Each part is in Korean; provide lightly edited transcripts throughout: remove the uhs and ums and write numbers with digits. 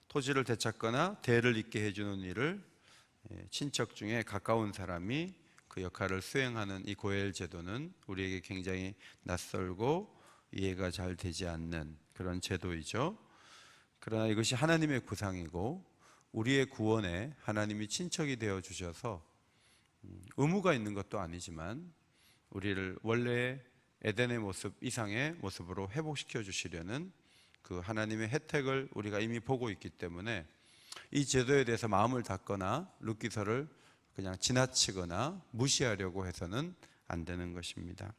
토지를 되찾거나 대를 잇게 해주는 일을 친척 중에 가까운 사람이 그 역할을 수행하는 이 고엘 제도는 우리에게 굉장히 낯설고 이해가 잘 되지 않는 그런 제도이죠. 그러나 이것이 하나님의 구상이고 우리의 구원에 하나님이 친척이 되어 주셔서 의무가 있는 것도 아니지만 우리를 원래의 에덴의 모습 이상의 모습으로 회복시켜 주시려는 그 하나님의 혜택을 우리가 이미 보고 있기 때문에 이 제도에 대해서 마음을 닫거나 룻기서를 그냥 지나치거나 무시하려고 해서는 안 되는 것입니다.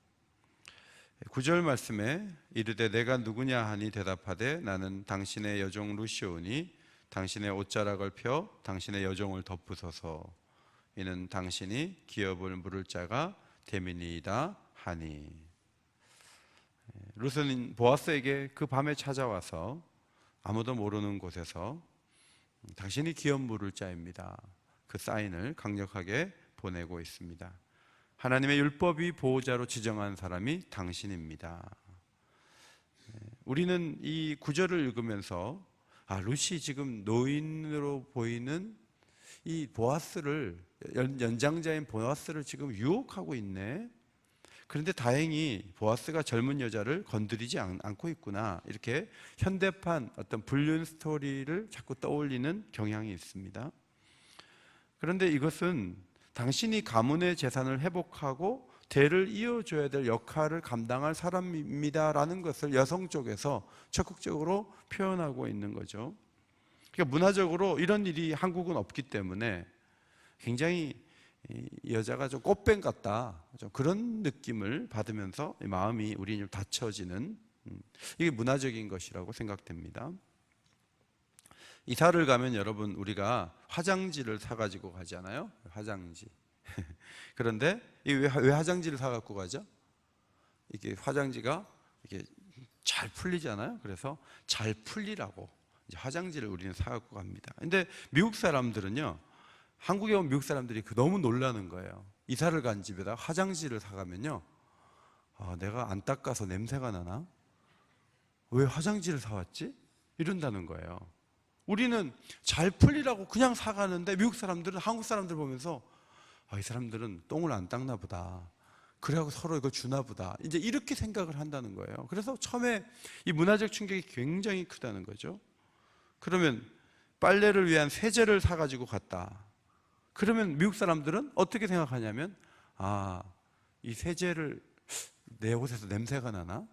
9절 말씀에 이르되 내가 누구냐 하니 대답하되 나는 당신의 여종 룻이오니 당신의 옷자락을 펴 당신의 여종을 덮으소서. 이는 당신이 기업을 물을 자가 됨이니이다 하니. 룻은 보아스에게 그 밤에 찾아와서 아무도 모르는 곳에서 당신이 기업 물을 자입니다, 그 사인을 강력하게 보내고 있습니다. 하나님의 율법이 보호자로 지정한 사람이 당신입니다. 우리는 이 구절을 읽으면서 룻이 지금 노인으로 보이는 이 보아스를, 연장자인 보아스를 지금 유혹하고 있네. 그런데 다행히 보아스가 젊은 여자를 건드리지 않고 있구나, 이렇게 현대판 어떤 불륜 스토리를 자꾸 떠올리는 경향이 있습니다. 그런데 이것은 당신이 가문의 재산을 회복하고 대를 이어줘야 될 역할을 감당할 사람입니다라는 것을 여성 쪽에서 적극적으로 표현하고 있는 거죠. 그러니까 문화적으로 이런 일이 한국은 없기 때문에 굉장히 이 여자가 좀 꽃뱀 같다, 좀 그런 느낌을 받으면서 마음이 우리 좀 닫혀지는, 이게 문화적인 것이라고 생각됩니다. 이사를 가면 여러분 우리가 화장지를 사가지고 가잖아요. 화장지. 그런데 왜 화장지를 사갖고 가죠? 이게 화장지가 이게 잘 풀리잖아요. 그래서 잘 풀리라고 이제 화장지를 우리는 사갖고 갑니다. 근데 미국 사람들은요, 한국에 온 미국 사람들이 너무 놀라는 거예요. 이사를 간 집에다 화장지를 사가면요, 내가 안 닦아서 냄새가 나나? 왜 화장지를 사왔지? 이런다는 거예요. 우리는 잘 풀리라고 그냥 사가는데 미국 사람들은 한국 사람들 보면서 이 사람들은 똥을 안 닦나 보다, 그래갖고 서로 이걸 주나 보다, 이제 이렇게 생각을 한다는 거예요. 그래서 처음에 이 문화적 충격이 굉장히 크다는 거죠. 그러면 빨래를 위한 세제를 사가지고 갔다. 그러면 미국 사람들은 어떻게 생각하냐면 이 세제를 내 옷에서 냄새가 나나?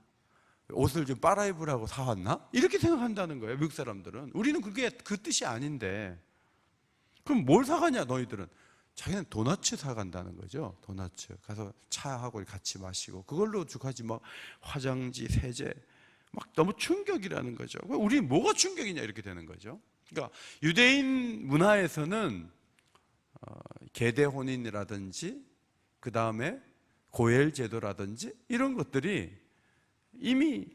옷을 좀 빨아입으라고 사왔나? 이렇게 생각한다는 거예요, 미국 사람들은. 우리는 그게 그 뜻이 아닌데, 그럼 뭘 사가냐 너희들은? 자기는 도너츠 사간다는 거죠. 도너츠 가서 차하고 같이 마시고 그걸로 주가지 막 화장지, 세제, 막 너무 충격이라는 거죠. 우리는 뭐가 충격이냐 이렇게 되는 거죠. 그러니까 유대인 문화에서는 계대 혼인이라든지 그 다음에 고엘 제도라든지 이런 것들이 이미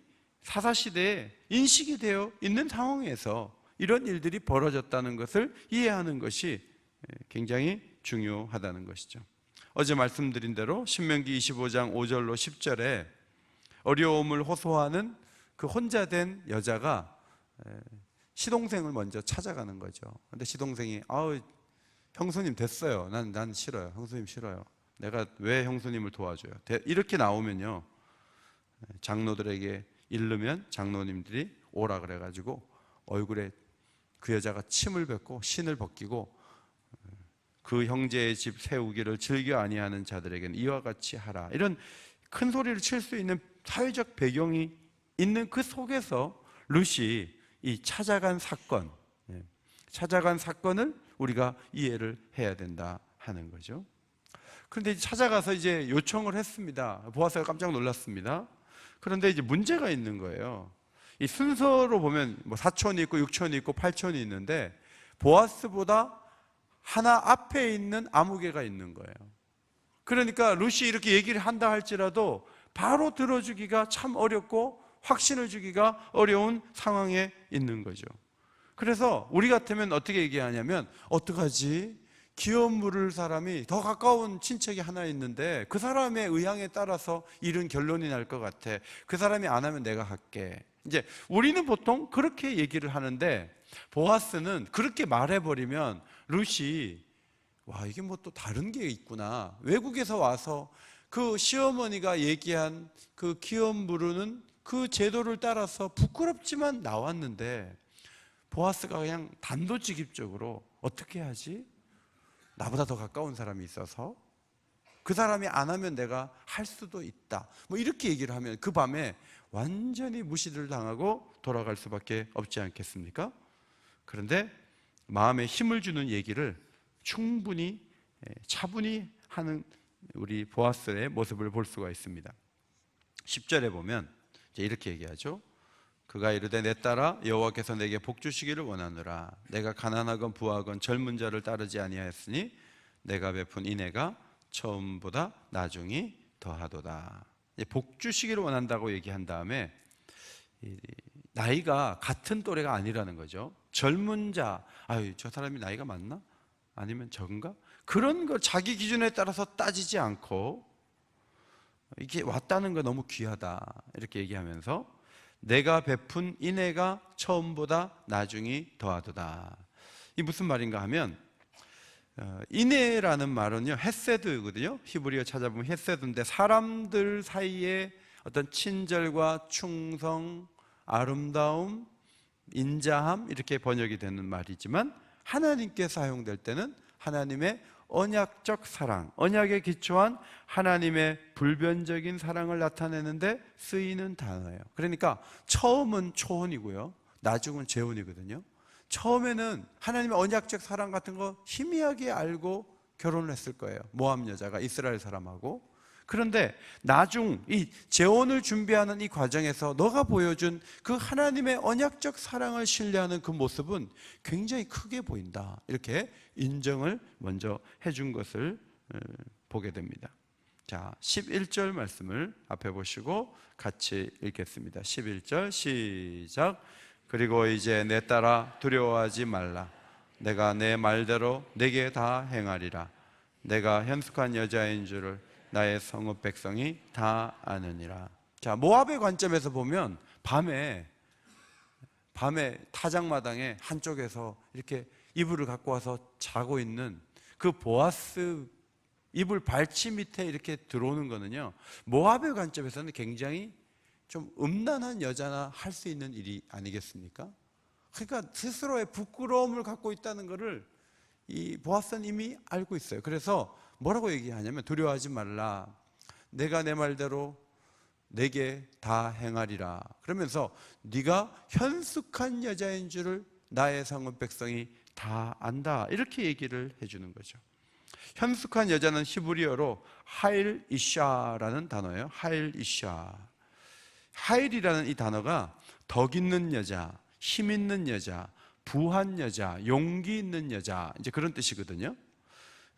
사사시대에 인식이 되어 있는 상황에서 이런 일들이 벌어졌다는 것을 이해하는 것이 굉장히 중요하다는 것이죠. 어제 말씀드린 대로 신명기 25장 5절로 10절에 어려움을 호소하는 그 혼자 된 여자가 시동생을 먼저 찾아가는 거죠. 근데 시동생이 형수님 됐어요. 난 싫어요. 형수님 싫어요. 내가 왜 형수님을 도와줘요? 이렇게 나오면요, 장로들에게 이르면 장로님들이 오라 그래가지고 얼굴에 그 여자가 침을 뱉고 신을 벗기고 그 형제의 집 세우기를 즐겨 아니하는 자들에게는 이와 같이 하라, 이런 큰 소리를 칠 수 있는 사회적 배경이 있는 그 속에서 룻이 이 찾아간 사건을 우리가 이해를 해야 된다 하는 거죠. 그런데 찾아가서 이제 요청을 했습니다. 보아스가 깜짝 놀랐습니다. 그런데 이제 문제가 있는 거예요. 이 순서로 보면 사촌이 있고 육촌이 있고 팔촌이 있는데 보아스보다 하나 앞에 있는 아무개가 있는 거예요. 그러니까 룻이 이렇게 얘기를 한다 할지라도 바로 들어주기가 참 어렵고 확신을 주기가 어려운 상황에 있는 거죠. 그래서 우리 같으면 어떻게 얘기하냐면, 어떡하지? 기업 물을 사람이 더 가까운 친척이 하나 있는데 그 사람의 의향에 따라서 이런 결론이 날 것 같아. 그 사람이 안 하면 내가 할게. 이제 우리는 보통 그렇게 얘기를 하는데 보아스는 그렇게 말해버리면 룻이 와, 이게 뭐 또 다른 게 있구나. 외국에서 와서 그 시어머니가 얘기한 그 기업 부르는 그 제도를 따라서 부끄럽지만 나왔는데 보아스가 그냥 단도직입적으로 어떻게 하지? 나보다 더 가까운 사람이 있어서 그 사람이 안 하면 내가 할 수도 있다. 뭐 이렇게 얘기를 하면 그 밤에 완전히 무시를 당하고 돌아갈 수밖에 없지 않겠습니까? 그런데 마음에 힘을 주는 얘기를 충분히 차분히 하는 우리 보아스의 모습을 볼 수가 있습니다. 10절에 보면 이제 이렇게 얘기하죠. 그가 이르되 내 딸아 여호와께서 내게 복 주시기를 원하노라. 내가 가난하건 부하건 젊은 자를 따르지 아니하였으니 내가 베푼 인애가 처음보다 나중이 더하도다. 복 주시기를 원한다고 얘기한 다음에 나이가 같은 또래가 아니라는 거죠. 젊은 자, 아유 저 사람이 나이가 많나? 아니면 적은가? 그런 걸 자기 기준에 따라서 따지지 않고 이게 왔다는 거 너무 귀하다 이렇게 얘기하면서 내가 베푼 인애가 처음보다 나중이 더하도다. 이 무슨 말인가 하면 인애라는 말은요 헤세드거든요. 히브리어 찾아보면 헤세드인데 사람들 사이에 어떤 친절과 충성, 아름다움, 인자함 이렇게 번역이 되는 말이지만 하나님께 사용될 때는 하나님의 언약적 사랑, 언약에 기초한 하나님의 불변적인 사랑을 나타내는데 쓰이는 단어예요. 그러니까 처음은 초혼이고요, 나중은 재혼이거든요. 처음에는 하나님의 언약적 사랑 같은 거 희미하게 알고 결혼을 했을 거예요. 모압 여자가 이스라엘 사람하고. 그런데 나중 이 재혼을 준비하는 이 과정에서 너가 보여준 그 하나님의 언약적 사랑을 신뢰하는 그 모습은 굉장히 크게 보인다. 이렇게 인정을 먼저 해준 것을 보게 됩니다. 자, 11절 말씀을 앞에 보시고 같이 읽겠습니다. 11절 시작. 그리고 이제 내 딸아 두려워하지 말라. 내가 내 말대로 내게 다 행하리라. 내가 현숙한 여자인 줄을 나의 성읍 백성이 다 아느니라. 자, 모압의 관점에서 보면 밤에 타작마당에 한쪽에서 이렇게 이불을 갖고 와서 자고 있는 그 보아스 이불 발치 밑에 이렇게 들어오는 거는요, 모압의 관점에서는 굉장히 좀 음란한 여자나 할 수 있는 일이 아니겠습니까? 그러니까 스스로의 부끄러움을 갖고 있다는 것을 이 보아스는 이미 알고 있어요. 그래서 뭐라고 얘기하냐면 두려워하지 말라. 내가 내 말대로 내게 다 행하리라. 그러면서 네가 현숙한 여자인 줄을 나의 성읍 백성이 다 안다. 이렇게 얘기를 해주는 거죠. 현숙한 여자는 히브리어로 하일 이샤라는 단어예요. 하일 이샤. 하일이라는 이 단어가 덕 있는 여자, 힘 있는 여자, 부한 여자, 용기 있는 여자, 이제 그런 뜻이거든요.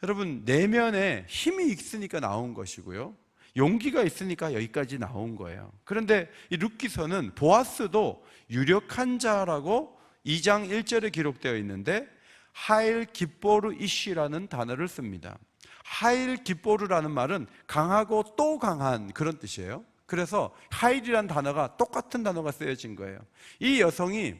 여러분, 내면에 힘이 있으니까 나온 것이고요, 용기가 있으니까 여기까지 나온 거예요. 그런데 이 룻기서는 보아스도 유력한 자라고 2장 1절에 기록되어 있는데 하일 기뽀르 이시라는 단어를 씁니다. 하일 기뽀르라는 말은 강하고 또 강한 그런 뜻이에요. 그래서 하일이라는 단어가 똑같은 단어가 쓰여진 거예요. 이 여성이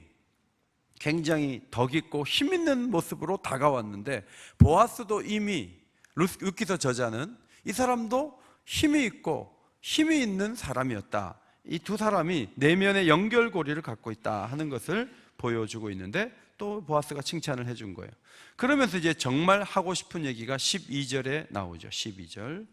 굉장히 덕 있고 힘 있는 모습으로 다가왔는데 보아스도 이미 룻기서 저자는 이 사람도 힘이 있고 힘이 있는 사람이었다. 이 두 사람이 내면의 연결고리를 갖고 있다 하는 것을 보여주고 있는데 또 보아스가 칭찬을 해준 거예요. 그러면서 이제 정말 하고 싶은 얘기가 12절에 나오죠. 12절.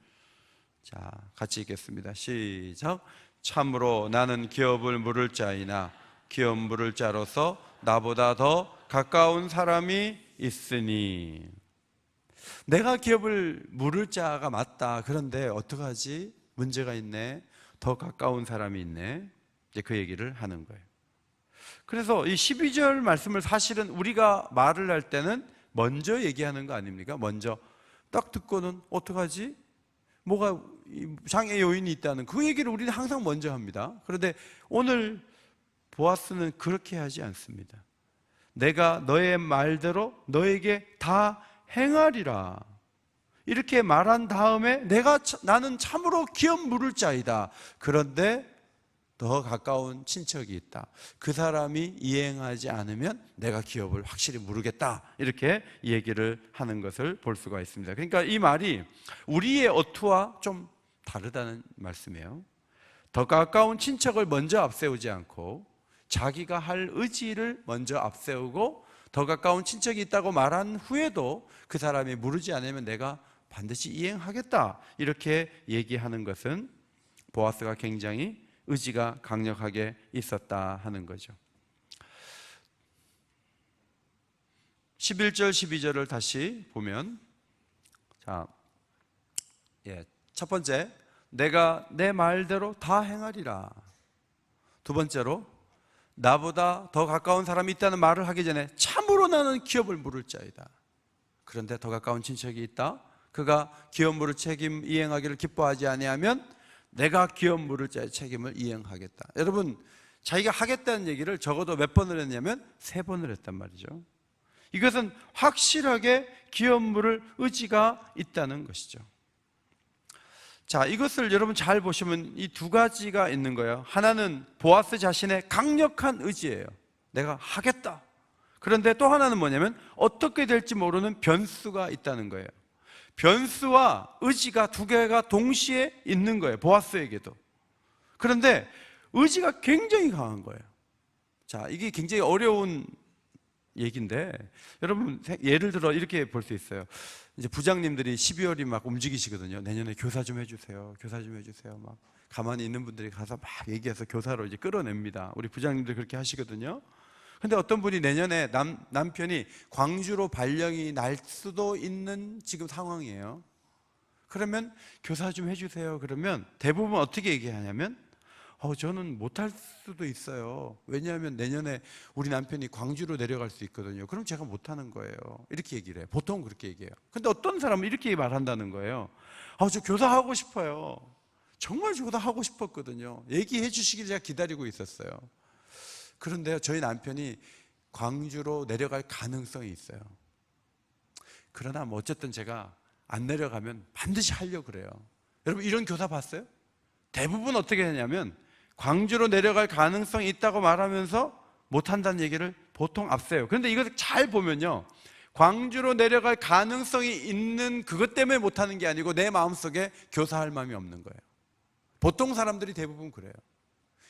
자, 같이 읽겠습니다. 시작. 참으로 나는 기업을 물을 자이나 기업 물을 자로서 나보다 더 가까운 사람이 있으니. 내가 기업을 물을 자가 맞다. 그런데 어떡하지? 문제가 있네. 더 가까운 사람이 있네. 이제 그 얘기를 하는 거예요. 그래서 이 12절 말씀을 사실은 우리가 말을 할 때는 먼저 얘기하는 거 아닙니까? 먼저 딱 듣고는 어떡하지? 뭐가 장애 요인이 있다는 그 얘기를 우리는 항상 먼저 합니다. 그런데 오늘 보아스는 그렇게 하지 않습니다. 내가 너의 말대로 너에게 다 행하리라. 이렇게 말한 다음에 나는 참으로 기업 물을 자이다. 그런데 더 가까운 친척이 있다. 그 사람이 이행하지 않으면 내가 기업을 확실히 무르겠다. 이렇게 얘기를 하는 것을 볼 수가 있습니다. 그러니까 이 말이 우리의 어투와 좀 다르다는 말씀이에요. 더 가까운 친척을 먼저 앞세우지 않고 자기가 할 의지를 먼저 앞세우고 더 가까운 친척이 있다고 말한 후에도 그 사람이 무르지 않으면 내가 반드시 이행하겠다. 이렇게 얘기하는 것은 보아스가 굉장히 의지가 강력하게 있었다 하는 거죠. 11절 12절을 다시 보면 첫 번째, 내가 내 말대로 다 행하리라. 두 번째로, 나보다 더 가까운 사람이 있다는 말을 하기 전에 참으로 나는 기업을 물을 자이다. 그런데 더 가까운 친척이 있다. 그가 기업 물을 책임 이행하기를 기뻐하지 아니하면 내가 기업 물을 자의 책임을 이행하겠다. 여러분, 자기가 하겠다는 얘기를 적어도 몇 번을 했냐면 3번을 했단 말이죠. 이것은 확실하게 기업 물을 의지가 있다는 것이죠. 자, 이것을 여러분 잘 보시면 이 두 가지가 있는 거예요. 하나는 보아스 자신의 강력한 의지예요. 내가 하겠다. 그런데 또 하나는 뭐냐면 어떻게 될지 모르는 변수가 있다는 거예요. 변수와 의지가 두 개가 동시에 있는 거예요. 보아스에게도. 그런데 의지가 굉장히 강한 거예요. 자, 이게 굉장히 어려운 얘기인데 여러분 예를 들어 이렇게 볼 수 있어요. 이제 부장님들이 12월이 막 움직이시거든요. 내년에 교사 좀 해주세요. 교사 좀 해주세요. 막 가만히 있는 분들이 가서 막 얘기해서 교사로 이제 끌어냅니다. 우리 부장님들 그렇게 하시거든요. 근데 어떤 분이 내년에 남편이 광주로 발령이 날 수도 있는 지금 상황이에요. 그러면 교사 좀 해주세요. 그러면 대부분 어떻게 얘기하냐면 저는 못할 수도 있어요. 왜냐하면 내년에 우리 남편이 광주로 내려갈 수 있거든요. 그럼 제가 못하는 거예요. 이렇게 얘기를 해요. 보통 그렇게 얘기해요. 근데 어떤 사람은 이렇게 말한다는 거예요. 저 교사 하고 싶어요. 정말 교사 하고 싶었거든요. 얘기해 주시길 제가 기다리고 있었어요. 그런데요, 저희 남편이 광주로 내려갈 가능성이 있어요. 그러나 뭐 어쨌든 제가 안 내려가면 반드시 하려고 그래요. 여러분, 이런 교사 봤어요? 대부분 어떻게 하냐면 광주로 내려갈 가능성이 있다고 말하면서 못한다는 얘기를 보통 앞세요. 그런데 이것을 잘 보면요, 광주로 내려갈 가능성이 있는 그것 때문에 못하는 게 아니고 내 마음속에 교사할 마음이 없는 거예요. 보통 사람들이 대부분 그래요.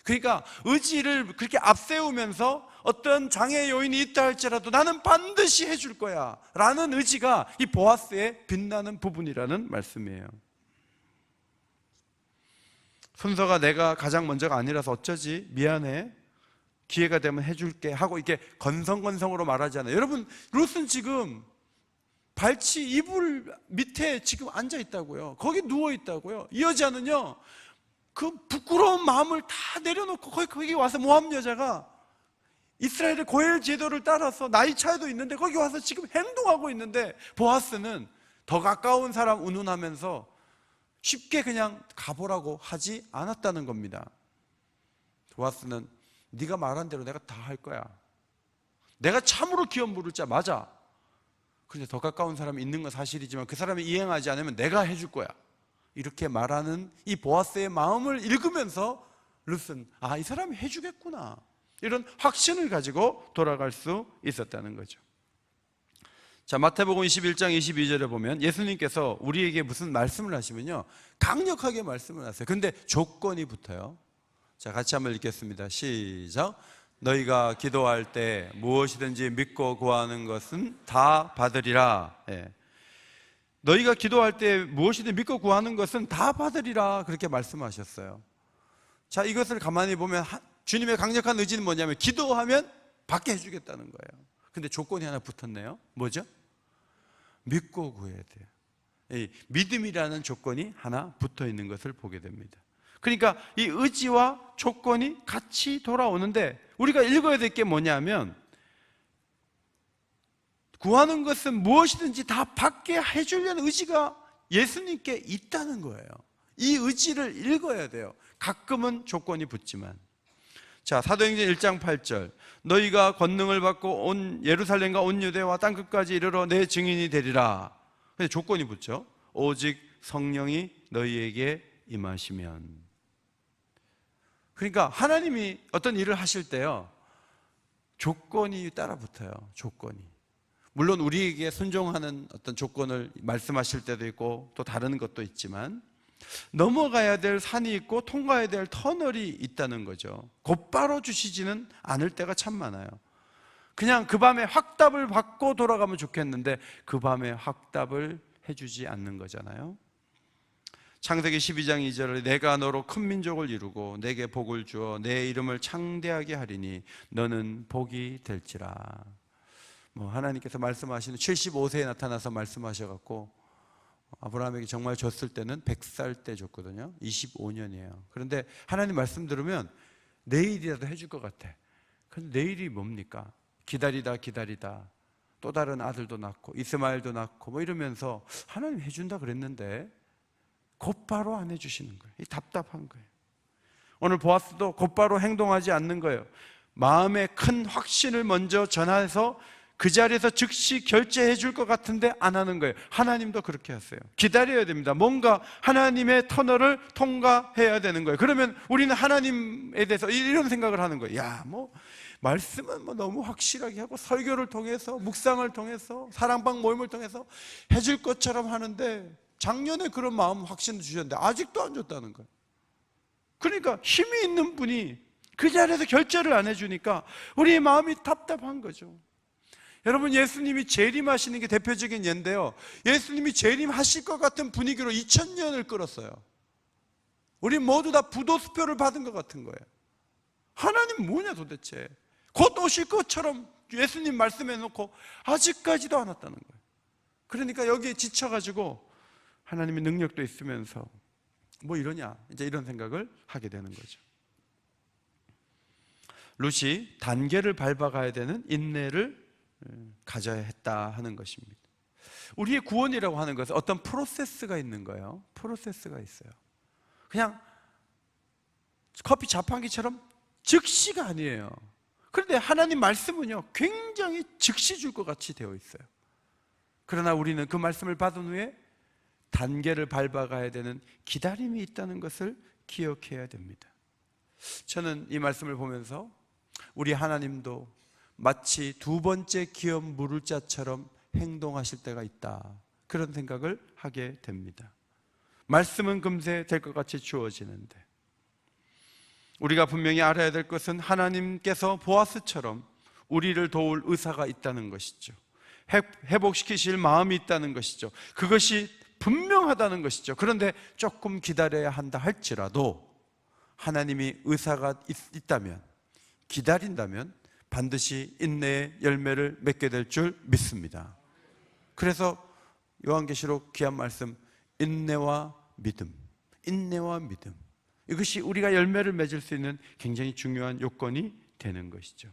그러니까 의지를 그렇게 앞세우면서 어떤 장애 요인이 있다 할지라도 나는 반드시 해줄 거야 라는 의지가 이 보아스의 빛나는 부분이라는 말씀이에요. 순서가 내가 가장 먼저가 아니라서 어쩌지, 미안해, 기회가 되면 해줄게 하고 이렇게 건성건성으로 말하잖아요. 여러분, 룻은 지금 발치 이불 밑에 지금 앉아 있다고요. 거기 누워 있다고요. 이 여자는요, 그 부끄러운 마음을 다 내려놓고 거기 와서 모함 여자가 이스라엘의 고엘 제도를 따라서 나이 차이도 있는데 거기 와서 지금 행동하고 있는데 보아스는 더 가까운 사람 운운하면서 쉽게 그냥 가보라고 하지 않았다는 겁니다. 보아스는 네가 말한 대로 내가 다 할 거야. 내가 참으로 기업 물을 자 맞아. 그런데 더 가까운 사람이 있는 건 사실이지만 그 사람이 이행하지 않으면 내가 해줄 거야. 이렇게 말하는 이 보아스의 마음을 읽으면서 룻은 이 사람이 해주겠구나, 이런 확신을 가지고 돌아갈 수 있었다는 거죠. 자, 마태복음 21장 22절에 보면 예수님께서 우리에게 무슨 말씀을 하시면요, 강력하게 말씀을 하세요. 근데 조건이 붙어요. 자, 같이 한번 읽겠습니다. 시작. 너희가 기도할 때 무엇이든지 믿고 구하는 것은 다 받으리라. 너희가 기도할 때 무엇이든 믿고 구하는 것은 다 받으리라, 그렇게 말씀하셨어요. 자, 이것을 가만히 보면 주님의 강력한 의지는 뭐냐면 기도하면 받게 해주겠다는 거예요. 근데 조건이 하나 붙었네요. 뭐죠? 믿고 구해야 돼요. 이 믿음이라는 조건이 하나 붙어 있는 것을 보게 됩니다. 그러니까 이 의지와 조건이 같이 돌아오는데 우리가 읽어야 될 게 뭐냐면 구하는 것은 무엇이든지 다 받게 해주려는 의지가 예수님께 있다는 거예요. 이 의지를 읽어야 돼요. 가끔은 조건이 붙지만. 자, 사도행전 1장 8절. 너희가 권능을 받고 온 예루살렘과 온 유대와 땅끝까지 이르러 내 증인이 되리라. 근데 조건이 붙죠. 오직 성령이 너희에게 임하시면. 그러니까 하나님이 어떤 일을 하실 때요, 조건이 따라붙어요. 조건이. 물론 우리에게 순종하는 어떤 조건을 말씀하실 때도 있고 또 다른 것도 있지만, 넘어가야 될 산이 있고 통과해야 될 터널이 있다는 거죠. 곧바로 주시지는 않을 때가 참 많아요. 그냥 그 밤에 확답을 받고 돌아가면 좋겠는데 그 밤에 확답을 해주지 않는 거잖아요. 창세기 12장 2절에 내가 너로 큰 민족을 이루고 내게 복을 주어 내 이름을 창대하게 하리니 너는 복이 될지라. 하나님께서 말씀하시는 75세에 나타나서 말씀하셔갖고 아브라함에게 정말 줬을 때는 100살 때 줬거든요. 25년이에요. 그런데 하나님 말씀 들으면 내일이라도 해줄 것 같아. 그런데 내일이 뭡니까? 기다리다 또 다른 아들도 낳고 이스마엘도 낳고 이러면서 하나님 해준다 그랬는데 곧바로 안 해주시는 거예요. 답답한 거예요. 오늘 보아스도 곧바로 행동하지 않는 거예요. 마음의 큰 확신을 먼저 전해서 그 자리에서 즉시 결제해 줄 것 같은데 안 하는 거예요. 하나님도 그렇게 하세요. 기다려야 됩니다. 뭔가 하나님의 터널을 통과해야 되는 거예요. 그러면 우리는 하나님에 대해서 이런 생각을 하는 거예요. 말씀은 너무 확실하게 하고 설교를 통해서 묵상을 통해서 사랑방 모임을 통해서 해줄 것처럼 하는데 작년에 그런 마음 확신을 주셨는데 아직도 안 줬다는 거예요. 그러니까 힘이 있는 분이 그 자리에서 결제를 안 해주니까 우리의 마음이 답답한 거죠. 여러분, 예수님이 재림하시는 게 대표적인 예인데요, 예수님이 재림하실 것 같은 분위기로 2000년을 끌었어요. 우리 모두 다 부도수표를 받은 것 같은 거예요. 하나님 뭐냐 도대체. 곧 오실 것처럼 예수님 말씀해 놓고 아직까지도 안 왔다는 거예요. 그러니까 여기에 지쳐가지고 하나님의 능력도 있으면서 이러냐 이제 이런 생각을 하게 되는 거죠. 룻이 단계를 밟아가야 되는 인내를 가져야 했다 하는 것입니다. 우리의 구원이라고 하는 것은 어떤 프로세스가 있는 거예요. 프로세스가 있어요. 그냥 커피 자판기처럼 즉시가 아니에요. 그런데 하나님 말씀은요, 굉장히 즉시 줄 것 같이 되어 있어요. 그러나 우리는 그 말씀을 받은 후에 단계를 밟아가야 되는 기다림이 있다는 것을 기억해야 됩니다. 저는 이 말씀을 보면서 우리 하나님도 마치 두 번째 기업 물을 자처럼 행동하실 때가 있다, 그런 생각을 하게 됩니다. 말씀은 금세 될 것 같이 주어지는데 우리가 분명히 알아야 될 것은 하나님께서 보아스처럼 우리를 도울 의사가 있다는 것이죠. 회복시키실 마음이 있다는 것이죠. 그것이 분명하다는 것이죠. 그런데 조금 기다려야 한다 할지라도 하나님이 의사가 있다면, 기다린다면 반드시 인내의 열매를 맺게 될 줄 믿습니다. 그래서 요한계시록 귀한 말씀, 인내와 믿음, 이것이 우리가 열매를 맺을 수 있는 굉장히 중요한 요건이 되는 것이죠.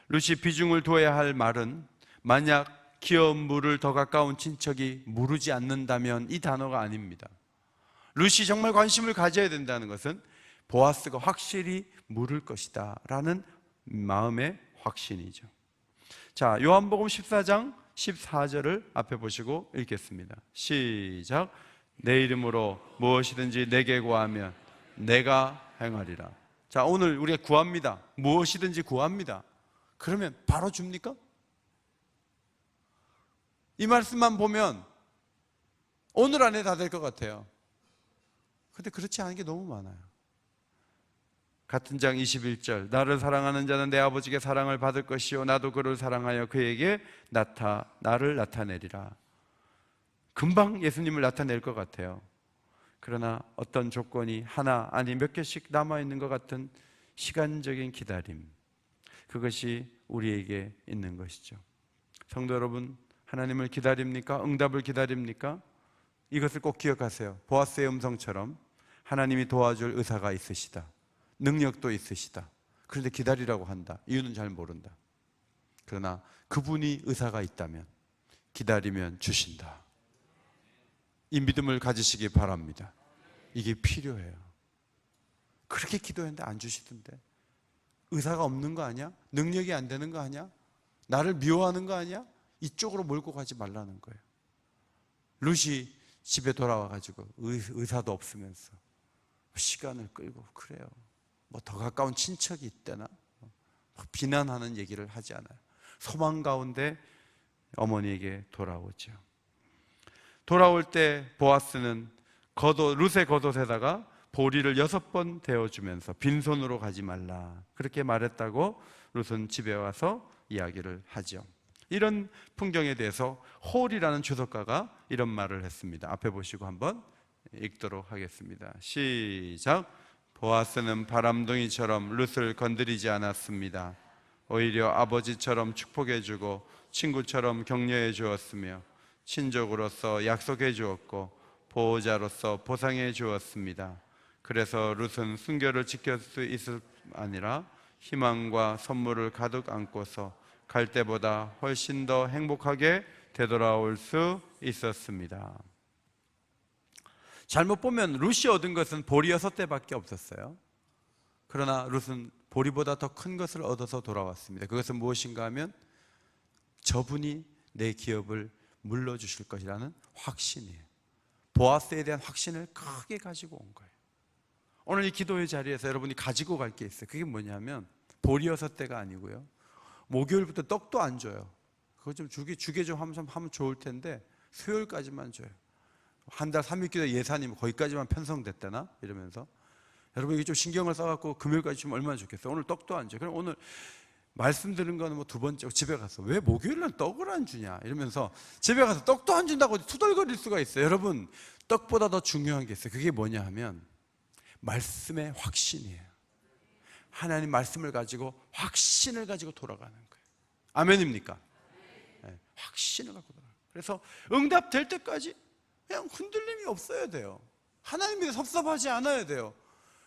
룻이 비중을 둬야 할 말은, 만약 기업 물을 더 가까운 친척이 물으지 않는다면, 이 단어가 아닙니다. 룻이 정말 관심을 가져야 된다는 것은 보아스가 확실히 물을 것이다 라는 마음의 확신이죠. 자, 요한복음 14장 14절을 앞에 보시고 읽겠습니다. 시작. 내 이름으로 무엇이든지 내게 구하면 내가 행하리라. 자, 오늘 우리가 구합니다. 무엇이든지 구합니다. 그러면 바로 줍니까? 이 말씀만 보면 오늘 안에 다 될 것 같아요. 근데 그렇지 않은 게 너무 많아요. 같은 장 21절, 나를 사랑하는 자는 내 아버지께 사랑을 받을 것이요 나도 그를 사랑하여 그에게 나를 나타내리라. 금방 예수님을 나타낼 것 같아요. 그러나 어떤 조건이 하나 아니 몇 개씩 남아있는 것 같은 시간적인 기다림, 그것이 우리에게 있는 것이죠. 성도 여러분, 하나님을 기다립니까? 응답을 기다립니까? 이것을 꼭 기억하세요. 보아스의 음성처럼 하나님이 도와줄 의사가 있으시다, 능력도 있으시다. 그런데 기다리라고 한다. 이유는 잘 모른다. 그러나 그분이 의사가 있다면, 기다리면 주신다. 이 믿음을 가지시기 바랍니다. 이게 필요해요. 그렇게 기도했는데 안 주시던데, 의사가 없는 거 아니야? 능력이 안 되는 거 아니야? 나를 미워하는 거 아니야? 이쪽으로 몰고 가지 말라는 거예요. 룻이 집에 돌아와가지고 의사도 없으면서 시간을 끌고 그래요. 뭐 더 가까운 친척이 있다나 비난하는 얘기를 하지 않아요. 소망 가운데 어머니에게 돌아오죠. 돌아올 때 보아스는 룻의 겉옷에다가 보리를 6번 데워주면서 빈손으로 가지 말라 그렇게 말했다고 룻은 집에 와서 이야기를 하죠. 이런 풍경에 대해서 홀이라는 주석가가 이런 말을 했습니다. 앞에 보시고 한번 읽도록 하겠습니다. 시작. 보아스는 바람둥이처럼 룻을 건드리지 않았습니다. 오히려 아버지처럼 축복해 주고 친구처럼 격려해 주었으며 친족으로서 약속해 주었고 보호자로서 보상해 주었습니다. 그래서 룻은 순결을 지킬 수 있을 뿐 아니라 희망과 선물을 가득 안고서 갈 때보다 훨씬 더 행복하게 되돌아올 수 있었습니다. 잘못 보면 룻이 얻은 것은 보리 6대밖에 없었어요. 그러나 룻은 보리보다 더 큰 것을 얻어서 돌아왔습니다. 그것은 무엇인가 하면 저분이 내 기업을 물려주실 것이라는 확신이에요. 보아스에 대한 확신을 크게 가지고 온 거예요. 오늘 이 기도의 자리에서 여러분이 가지고 갈 게 있어요. 그게 뭐냐면 보리 6대가 아니고요, 목요일부터 떡도 안 줘요. 그거 좀 주게 좀 하면 좋을 텐데 수요일까지만 줘요. 한 달 3일기도 예산이 거기까지만 편성됐다나 이러면서 여러분 이게 좀 신경을 써갖고 금요일까지 주면 얼마나 좋겠어요. 오늘 떡도 안 줘요. 그럼 오늘 말씀 들은 거는 뭐 2번째 집에 가서 왜 목요일날 떡을 안 주냐 이러면서 집에 가서 떡도 안 준다고 투덜거릴 수가 있어요. 여러분 떡보다 더 중요한 게 있어요. 그게 뭐냐 하면 말씀의 확신이에요. 하나님 말씀을 가지고 확신을 가지고 돌아가는 거예요. 아멘입니까? 네, 확신을 갖고 돌아가요. 그래서 응답될 때까지 그냥 흔들림이 없어야 돼요. 하나님이 섭섭하지 않아야 돼요.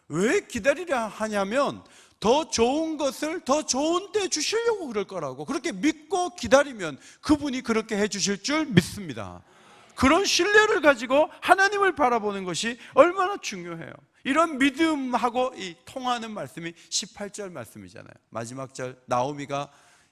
왜 기다리려 하냐면 더 좋은 것을 더 좋은 때 주시려고 그럴 거라고. 그렇게 믿고 기다리면 그분이 그렇게 해주실 줄 믿습니다. 그런 신뢰를 가지고 하나님을 바라보는 것이 얼마나 중요해요. 이런 믿음하고 이 통하는 말씀이 18절 말씀이잖아요. 마지막 절 나오미가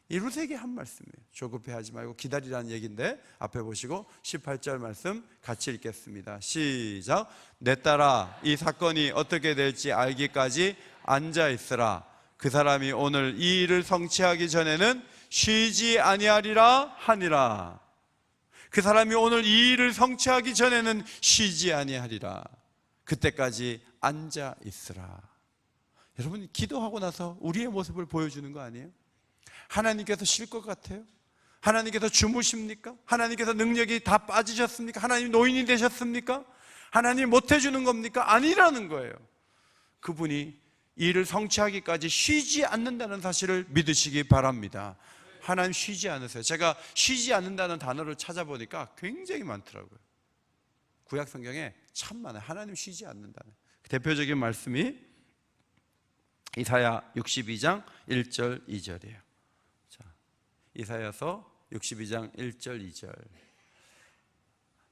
이 룻에게 한 말씀이에요. 조급해하지 말고 기다리라는 얘기인데 앞에 보시고 18절 말씀 같이 읽겠습니다. 시작. 내 딸아 이 사건이 어떻게 될지 알기까지 앉아있으라. 그 사람이 오늘 이 일을 성취하기 전에는 쉬지 아니하리라 하니라. 그 사람이 오늘 이 일을 성취하기 전에는 쉬지 아니하리라. 그때까지 앉아있으라. 여러분 기도하고 나서 우리의 모습을 보여주는 거 아니에요? 하나님께서 쉴 것 같아요? 하나님께서 주무십니까? 하나님께서 능력이 다 빠지셨습니까? 하나님 노인이 되셨습니까? 하나님 못해주는 겁니까? 아니라는 거예요. 그분이 일을 성취하기까지 쉬지 않는다는 사실을 믿으시기 바랍니다. 하나님 쉬지 않으세요. 제가 쉬지 않는다는 단어를 찾아보니까 굉장히 많더라고요. 구약 성경에 참 많아요. 하나님 쉬지 않는다는. 대표적인 말씀이 이사야 62장 1절 2절이에요. 자, 이사야서 62장 1절 2절.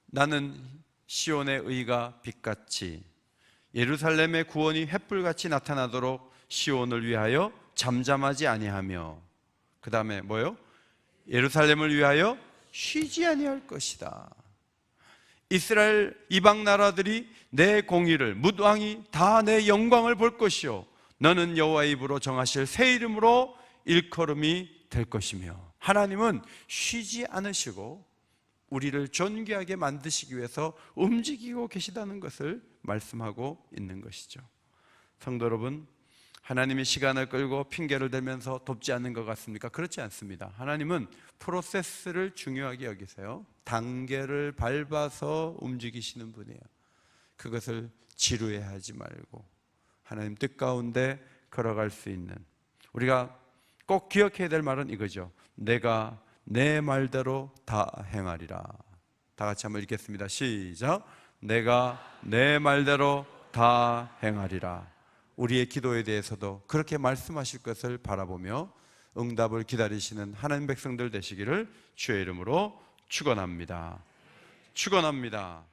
나는 시온의 의가 빛같이 예루살렘의 구원이 횃불같이 나타나도록 시온을 위하여 잠잠하지 아니하며, 그 다음에 뭐요? 예루살렘을 위하여 쉬지 아니할 것이다. 이스라엘 이방 나라들이 내 공의를 뭇왕이 다 내 영광을 볼 것이요 너는 여호와의 입으로 정하실 새 이름으로 일컬음이 될 것이며. 하나님은 쉬지 않으시고 우리를 존귀하게 만드시기 위해서 움직이고 계시다는 것을 말씀하고 있는 것이죠. 성도 여러분, 하나님이 시간을 끌고 핑계를 대면서 돕지 않는 것 같습니까? 그렇지 않습니다. 하나님은 프로세스를 중요하게 여기세요. 단계를 밟아서 움직이시는 분이에요. 그것을 지루해하지 말고 하나님 뜻 가운데 걸어갈 수 있는, 우리가 꼭 기억해야 될 말은 이거죠. 내가 내 말대로 다 행하리라. 다 같이 한번 읽겠습니다. 시작. 내가 내 말대로 다 행하리라. 우리의 기도에 대해서도 그렇게 말씀하실 것을 바라보며 응답을 기다리시는 하나님 백성들 되시기를 주의 이름으로 축원합니다. 축원합니다.